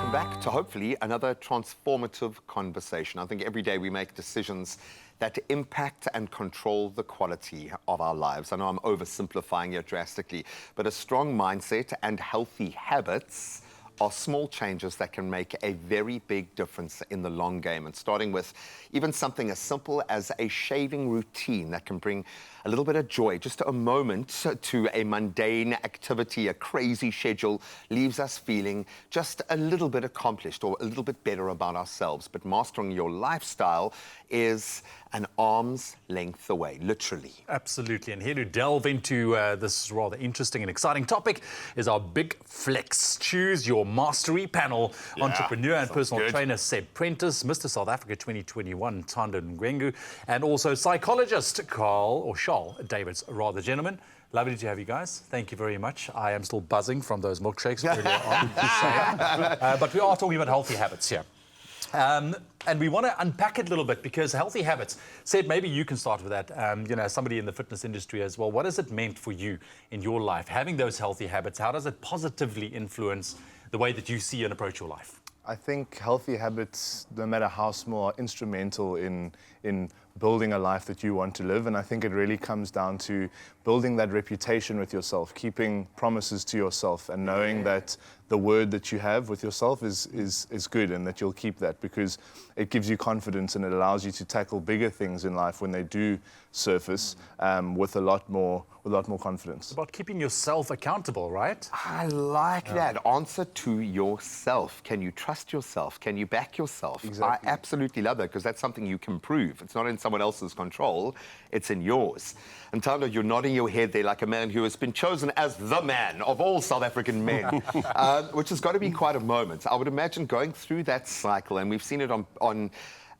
Welcome back to hopefully another transformative conversation. I think every day we make decisions that impact and control the quality of our lives. I know I'm oversimplifying it drastically, but a strong mindset and healthy habits are small changes that can make a very big difference in the long game. And starting with even something as simple as a shaving routine that can bring a little bit of joy, just a moment to a mundane activity, a crazy schedule, leaves us feeling just a little bit accomplished or a little bit better about ourselves. But mastering your lifestyle is an arm's length away, literally. Absolutely. And here to delve into this rather interesting and exciting topic is our Big Flex Choose Your Mastery panel. Entrepreneur and personal trainer Seb Prentice, Mr. South Africa 2021 Thando Ngwengu, and also psychologist Charles Davids. Rather, gentlemen, lovely to have you guys. Thank you very much. I am still buzzing from those milkshakes earlier on. But we are talking about healthy habits here. And we want to unpack it a little bit because healthy habits, Seb, maybe you can start with that. You know, somebody in the fitness industry as well. What has it meant for you in your life, having those healthy habits? How does it positively influence the way that you see and approach your life? I think healthy habits, no matter how small, are instrumental in building a life that you want to live. And I think it really comes down to building that reputation with yourself, keeping promises to yourself, and knowing that the word that you have with yourself is good, and that you'll keep that, because it gives you confidence and it allows you to tackle bigger things in life when they do surface with a lot more confidence. It's about keeping yourself accountable, right? I like that. Answer to yourself. Can you trust yourself? Can you back yourself? Exactly. I absolutely love that, because that's something you can prove. It's not in someone else's control, it's in yours. And Thando, you're nodding your head there like a man who has been chosen as the man of all South African men, which has got to be quite a moment. I would imagine going through that cycle, and we've seen it on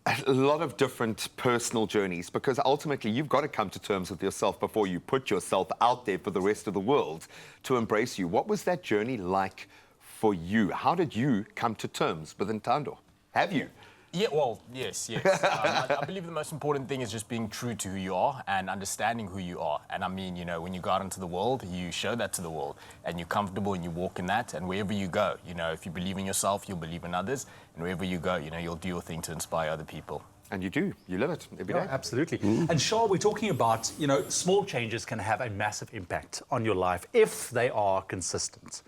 a lot of different personal journeys, because ultimately you've got to come to terms with yourself before you put yourself out there for the rest of the world to embrace you. What was that journey like for you? How did you come to terms with Thando? Have you? Yeah, well, yes. I believe the most important thing is just being true to who you are and understanding who you are. And I mean, you know, when you go out into the world, you show that to the world, and you're comfortable and you walk in that. And wherever you go, you know, if you believe in yourself, you'll believe in others. And wherever you go, you know, you'll do your thing to inspire other people. And you do. You live it every day. Absolutely. And Charles, we're talking about, you know, small changes can have a massive impact on your life if they are consistent.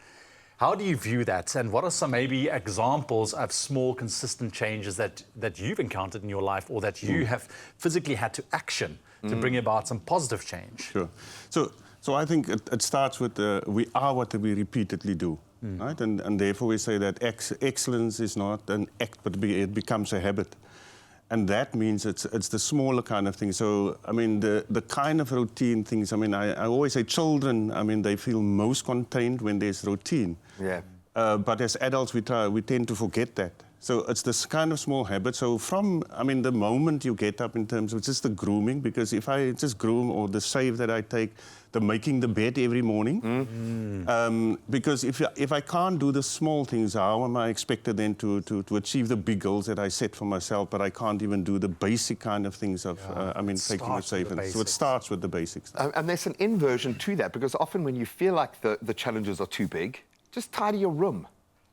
How do you view that? And what are some maybe examples of small, consistent changes that you've encountered in your life, or that you have physically had to action to bring about some positive change? Sure. So I think it starts with we are what we repeatedly do, right? And therefore we say that excellence is not an act, but it becomes a habit. And that means it's the smaller kind of thing. So, I mean, the kind of routine things, I mean, I always say children, I mean, they feel most contained when there's routine. Yeah. But as adults, we tend to forget that. So it's this kind of small habit. So from, I mean, the moment you get up in terms of just the grooming, because if I just groom, or the shave that I take, the making the bed every morning, because if I can't do the small things, how am I expected then to achieve the big goals that I set for myself, but I can't even do the basic kind of things of, I mean, taking a shave. So it starts with the basics. And there's an inversion to that, because often when you feel like the challenges are too big, just tidy your room.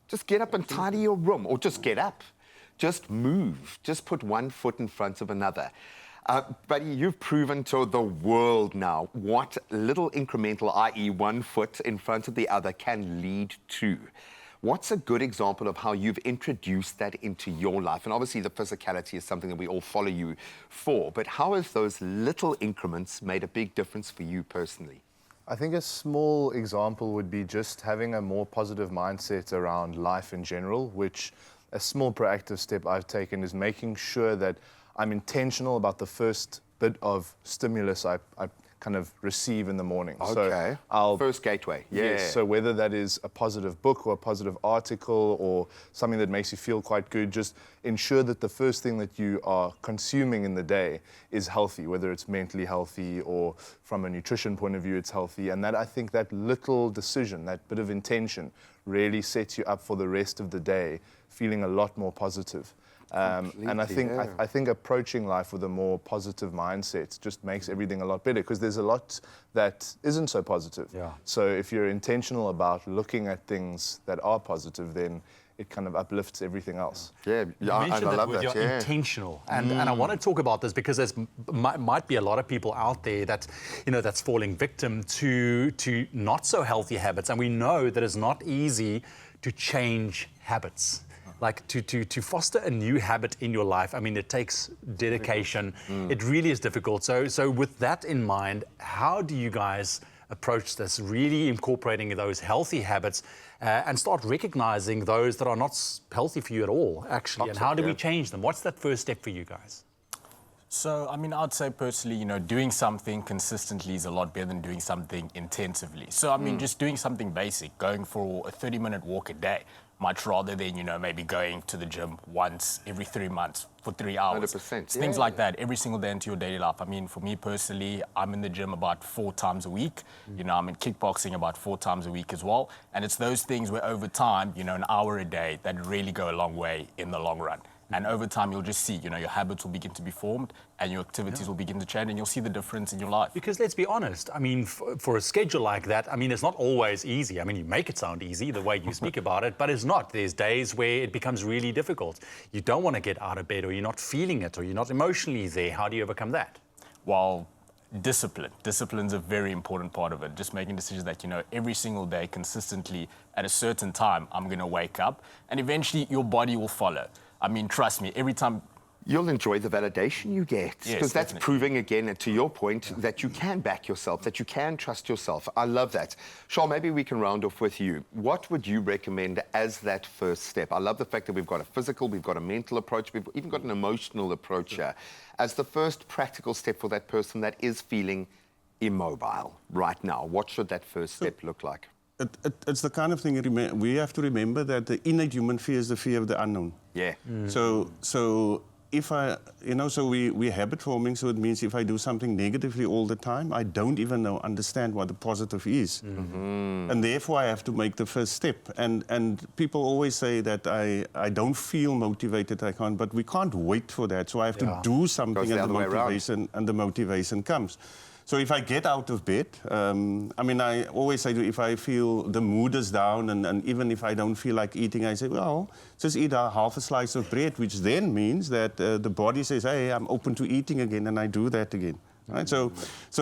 Just get up and tidy your room, or just get up. Just move. Just put one foot in front of another. Buddy, you've proven to the world now what little incremental, i.e. 1 foot in front of the other, can lead to. What's a good example of how you've introduced that into your life? And obviously the physicality is something that we all follow you for, but how has those little increments made a big difference for you personally? I think a small example would be just having a more positive mindset around life in general, which a small proactive step I've taken is making sure that I'm intentional about the first bit of stimulus I kind of receive in the morning. Okay. So first gateway. Yeah. Yes, so whether that is a positive book or a positive article or something that makes you feel quite good, just ensure that the first thing that you are consuming in the day is healthy, whether it's mentally healthy or from a nutrition point of view it's healthy. And that, I think that little decision, that bit of intention, really sets you up for the rest of the day feeling a lot more positive. And I think approaching life with a more positive mindset just makes everything a lot better, because there's a lot that isn't so positive. Yeah. So if you're intentional about looking at things that are positive, then it kind of uplifts everything else. Yeah, You I mentioned that love with that. your Yeah. intentional, and I want to talk about this because there's might be a lot of people out there that, that's falling victim to not so healthy habits, and we know that it's not easy to change habits. Like to foster a new habit in your life, I mean, it takes dedication. It really is difficult. So with that in mind, how do you guys approach this, really incorporating those healthy habits and start recognizing those that are not healthy for you at all, actually? And how do we change them? What's that first step for you guys? So, I mean, I'd say personally, doing something consistently is a lot better than doing something intensively. So, I mean, just doing something basic, going for a 30-minute walk a day, much rather than, maybe going to the gym once every 3 months for 3 hours. 100%. It's things like that every single day into your daily life. I mean, for me personally, I'm in the gym about 4 times a week. I'm in kickboxing about 4 times a week as well. And it's those things where over time, an hour a day, that really go a long way in the long run. And over time, you'll just see, your habits will begin to be formed and your activities will begin to change and you'll see the difference in your life. Because let's be honest, I mean, for a schedule like that, I mean, it's not always easy. I mean, you make it sound easy the way you speak about it, but it's not. There's days where it becomes really difficult. You don't want to get out of bed, or you're not feeling it, or you're not emotionally there. How do you overcome that? Well, discipline. Discipline's a very important part of it. Just making decisions that, every single day, consistently, at a certain time, I'm going to wake up, and eventually your body will follow. I mean, trust me, every time... You'll enjoy the validation you get, because Yes, that's definitely. proving again, and to your point, that you can back yourself, that you can trust yourself. I love that. Charles, maybe we can round off with you. What would you recommend as that first step? I love the fact that we've got a physical, we've got a mental approach, we've even got an emotional approach here. As the first practical step for that person that is feeling immobile right now, what should that first step look like? It's the kind of thing we have to remember, that the innate human fear is the fear of the unknown. Yeah. So if we're habit forming, so it means if I do something negatively all the time, I don't even understand what the positive is. And therefore I have to make the first step. And people always say that I don't feel motivated, I can't, but we can't wait for that. So I have to do something, Goes the and the motivation comes. So if I get out of bed, I always say, if I feel the mood is down, and even if I don't feel like eating, I say, well, just eat half a slice of bread, which then means that the body says, hey, I'm open to eating again, and I do that again. Right? So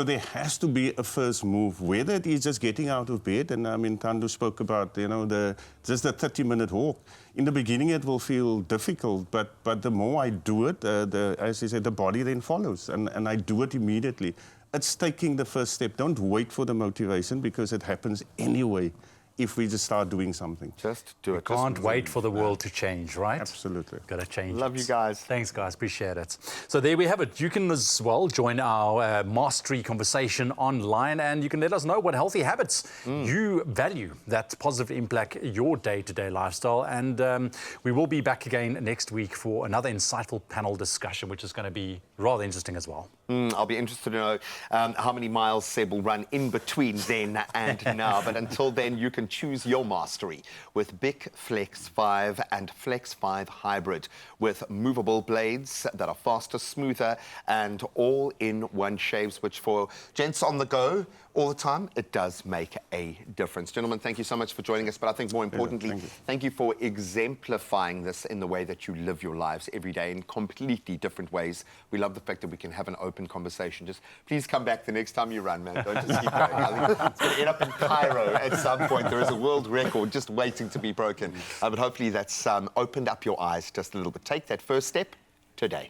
there has to be a first move, whether it is just getting out of bed, and I mean, Thando spoke about, just the 30-minute walk. In the beginning, it will feel difficult, but the more I do it, as you said, the body then follows, and I do it immediately. It's taking the first step. Don't wait for the motivation, because it happens anyway if we just start doing something. Just do it. Can't wait for the world to change, right? Absolutely. Got to change. Love you guys. Thanks, guys. Appreciate it. So there we have it. You can as well join our mastery conversation online, and you can let us know what healthy habits you value that positively impact your day-to-day lifestyle. And we will be back again next week for another insightful panel discussion, which is going to be rather interesting as well. I'll be interested to know how many miles Seb will run in between then and now. But until then, you can choose your mastery with BIC Flex 5 and Flex 5 Hybrid, with movable blades that are faster, smoother, and all-in-one shaves, which for gents on the go all the time, it does make a difference. Gentlemen, thank you so much for joining us. But I think more importantly, thank you for exemplifying this in the way that you live your lives every day in completely different ways. We love the fact that we can have an open conversation. Just please come back the next time you run, man. Don't just keep going. I think it's going to end up in Cairo at some point. There is a world record just waiting to be broken. But hopefully that's opened up your eyes just a little bit. Take that first step today.